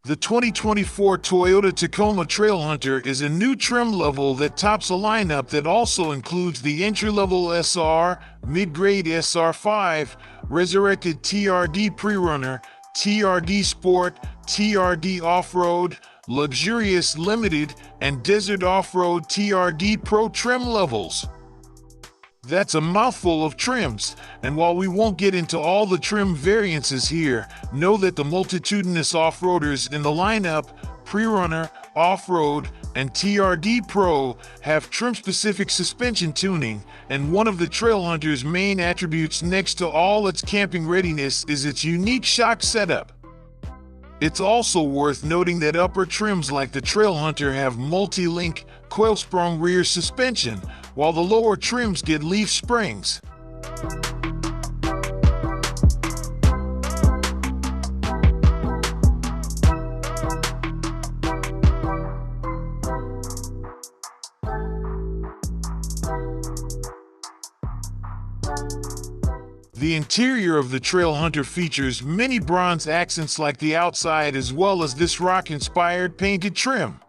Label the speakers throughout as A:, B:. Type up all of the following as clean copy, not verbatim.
A: The 2024 Toyota Tacoma Trailhunter is a new trim level that tops a lineup that also includes the entry-level SR, mid-grade SR5, resurrected TRD Pre-Runner, TRD Sport, TRD Off-Road, luxurious Limited, and Desert Off-Road TRD Pro trim levels. That's a mouthful of trims, and while we won't get into all the trim variances here, know that the multitudinous off-roaders in the lineup, Pre-Runner, Off-Road, and TRD Pro, have trim-specific suspension tuning, and one of the Trailhunter's main attributes next to all its camping readiness is its unique shock setup. It's also worth noting that upper trims like the Trailhunter have multi-link, coil-sprung rear suspension, while the lower trims get leaf springs. The interior of the Trailhunter features many bronze accents like the outside as well as this rock-inspired painted trim.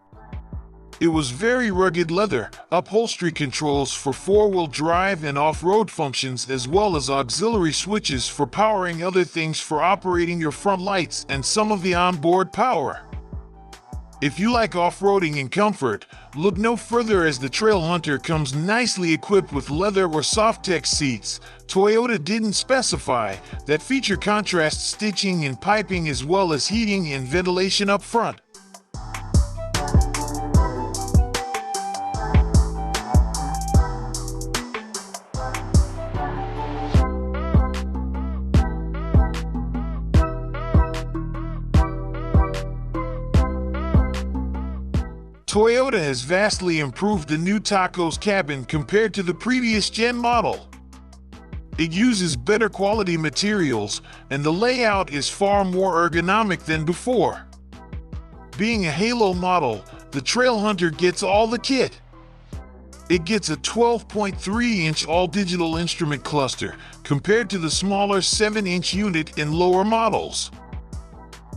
A: It was very rugged leather, upholstery controls for four-wheel drive and off-road functions as well as auxiliary switches for powering other things for operating your front lights and some of the onboard power. If you like off-roading and comfort, look no further as the Trailhunter comes nicely equipped with leather or Softex seats. Toyota didn't specify that feature contrast stitching and piping as well as heating and ventilation up front. Toyota has vastly improved the new Taco's cabin compared to the previous gen model. It uses better quality materials, and the layout is far more ergonomic than before. Being a Halo model, the Trailhunter gets all the kit. It gets a 12.3-inch all-digital instrument cluster, compared to the smaller 7-inch unit in lower models.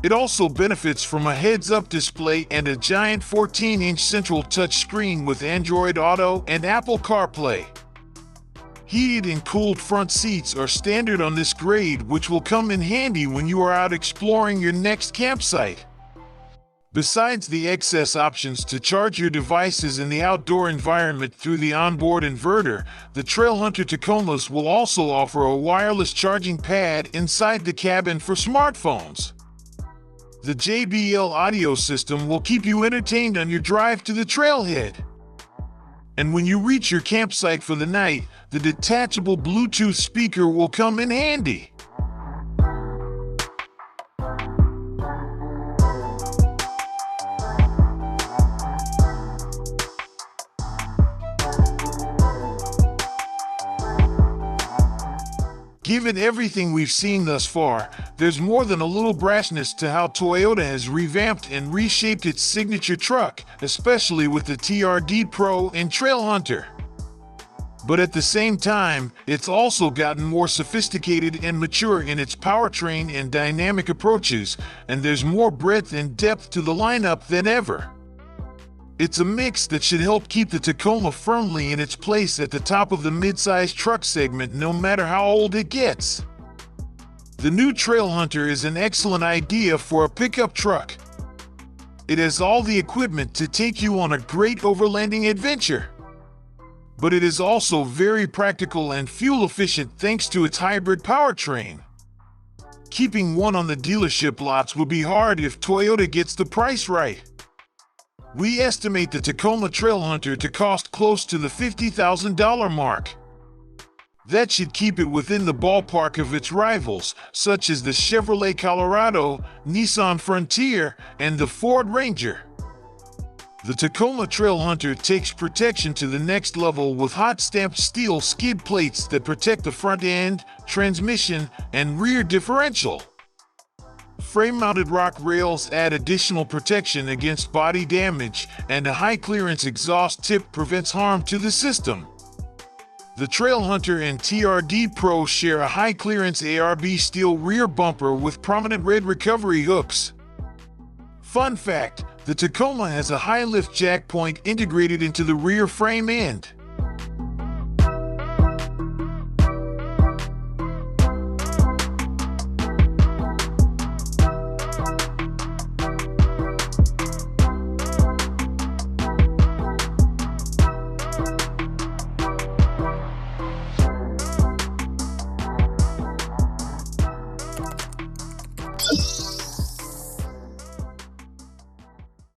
A: It also benefits from a heads-up display and a giant 14-inch central touchscreen with Android Auto and Apple CarPlay. Heated and cooled front seats are standard on this grade, which will come in handy when you are out exploring your next campsite. Besides the excess options to charge your devices in the outdoor environment through the onboard inverter, the Trailhunter Tacomas will also offer a wireless charging pad inside the cabin for smartphones. The JBL audio system will keep you entertained on your drive to the trailhead. And when you reach your campsite for the night, the detachable Bluetooth speaker will come in handy. Given everything we've seen thus far, there's more than a little brashness to how Toyota has revamped and reshaped its signature truck, especially with the TRD Pro and Trailhunter. But at the same time, it's also gotten more sophisticated and mature in its powertrain and dynamic approaches, and there's more breadth and depth to the lineup than ever. It's a mix that should help keep the Tacoma firmly in its place at the top of the mid-size truck segment no matter how old it gets. The new Trailhunter is an excellent idea for a pickup truck. It has all the equipment to take you on a great overlanding adventure. But it is also very practical and fuel efficient thanks to its hybrid powertrain. Keeping one on the dealership lots would be hard if Toyota gets the price right. We estimate the Tacoma Trailhunter to cost close to the $50,000 mark. That should keep it within the ballpark of its rivals, such as the Chevrolet Colorado, Nissan Frontier, and the Ford Ranger. The Tacoma Trailhunter takes protection to the next level with hot-stamped steel skid plates that protect the front end, transmission, and rear differential. Frame-mounted rock rails add additional protection against body damage, and a high-clearance exhaust tip prevents harm to the system. The Trailhunter and TRD Pro share a high-clearance ARB steel rear bumper with prominent red recovery hooks. Fun fact, the Tacoma has a high lift jack point integrated into the rear frame end.